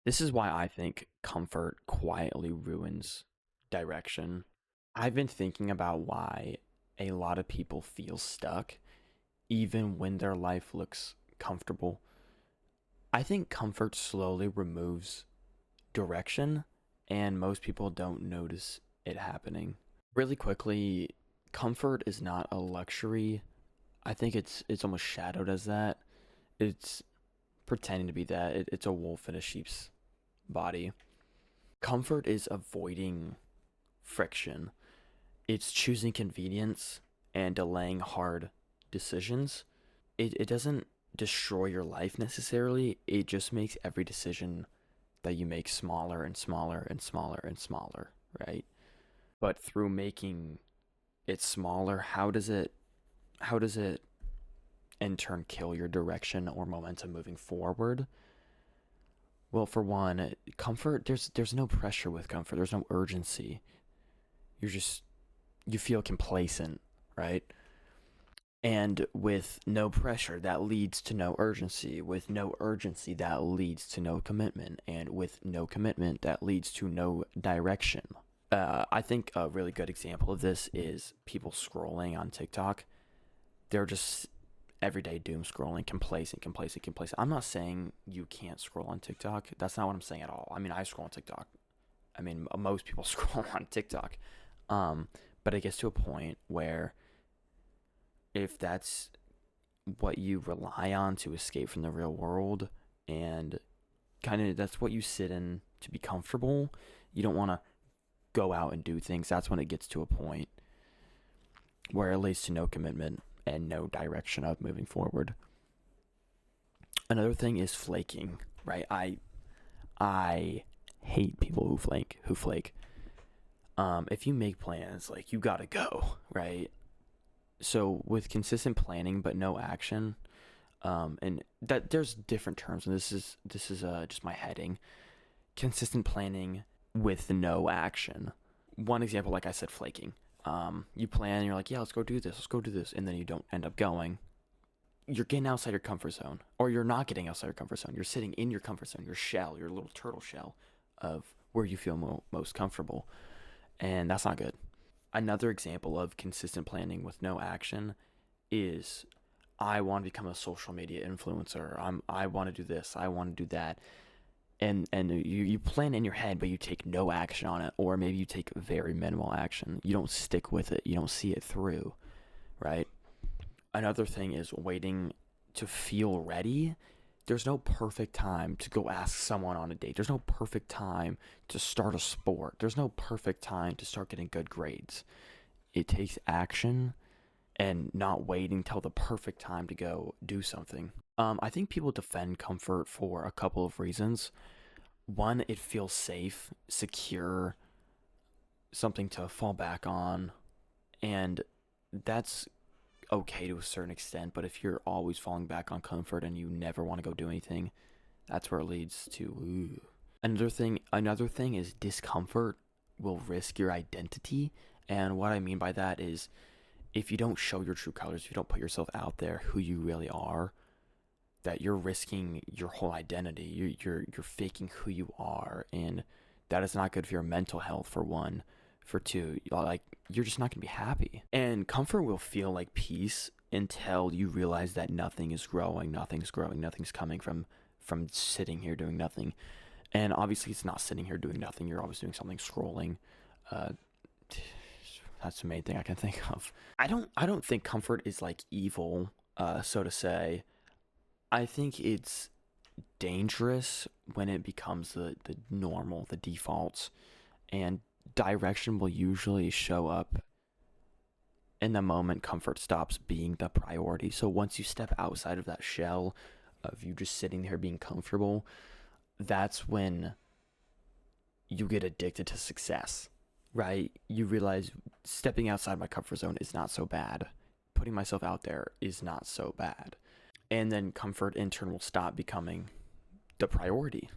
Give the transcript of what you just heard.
This is why I think comfort quietly ruins direction. I've been thinking about why a lot of people feel stuck even when their life looks comfortable. I think comfort slowly removes direction, and most people don't notice it happening. Really quickly, comfort is not a luxury. I think it's almost shadowed as that. It's pretending to be that. It's a wolf in a sheep's body. Comfort is avoiding friction. It's choosing convenience and delaying hard decisions. It doesn't destroy your life necessarily. It just makes every decision that you make smaller and smaller and smaller and smaller, right? But through making it smaller, how does it in turn kill your direction or momentum moving forward? Well, for one, comfort, there's no pressure with comfort. There's no urgency. You're just you feel complacent, right? And with no pressure, that leads to no urgency. With no urgency, that leads to no commitment. And with no commitment, that leads to no direction. I think a really good example of this is people scrolling on TikTok. They're just everyday doom scrolling, complacent, complacent, complacent. I'm not saying you can't scroll on TikTok. That's not what I'm saying at all. I mean, I scroll on TikTok. I mean, most people scroll on TikTok. Um, but it gets to a point where if that's what you rely on to escape from the real world and kind of that's what you sit in to be comfortable, you don't want to go out and do things. That's when it gets to a point where it leads to no commitment and no direction of moving forward. Another thing is flaking, right? I hate people who flake. If you make plans, like you gotta go, right? So with consistent planning but no action, and that there's different terms, and this is just my heading. Consistent planning with no action. One example, like I said, flaking. You plan, and you're like, yeah, let's go do this, and then you don't end up going. You're getting outside your comfort zone, or you're not getting outside your comfort zone. You're sitting in your comfort zone, your shell, your little turtle shell of where you feel most comfortable, and that's not good. Another example of consistent planning with no action is I want to become a social media influencer. I want to do this. I want to do that. And you plan in your head, but you take no action on it, or maybe you take very minimal action. You don't stick with it. You don't see it through, right? Another thing is waiting to feel ready. There's no perfect time to go ask someone on a date. There's no perfect time to start a sport. There's no perfect time to start getting good grades. It takes action and not waiting till the perfect time to go do something. I think people defend comfort for a couple of reasons. One, it feels safe, secure, something to fall back on, and that's okay to a certain extent. But if you're always falling back on comfort and you never want to go do anything, that's where it leads to ooh. Another thing is discomfort will risk your identity. And what I mean by that is if you don't show your true colors, if you don't put yourself out there who you really are, that you're risking your whole identity. You're faking who you are, and that is not good for your mental health. For one, for two, like you're just not gonna be happy. And comfort will feel like peace until you realize that nothing is growing, nothing's growing, nothing's coming from sitting here doing nothing. And obviously, it's not sitting here doing nothing. You're always doing something, scrolling. Uh, that's the main thing I can think of. I don't think comfort is like evil, so to say. I think it's dangerous when it becomes the normal, the default, and direction will usually show up in the moment comfort stops being the priority. So once you step outside of that shell of you just sitting there being comfortable, that's when you get addicted to success, right? You realize stepping outside my comfort zone is not so bad. Putting myself out there is not so bad. And then comfort in turn will stop becoming the priority.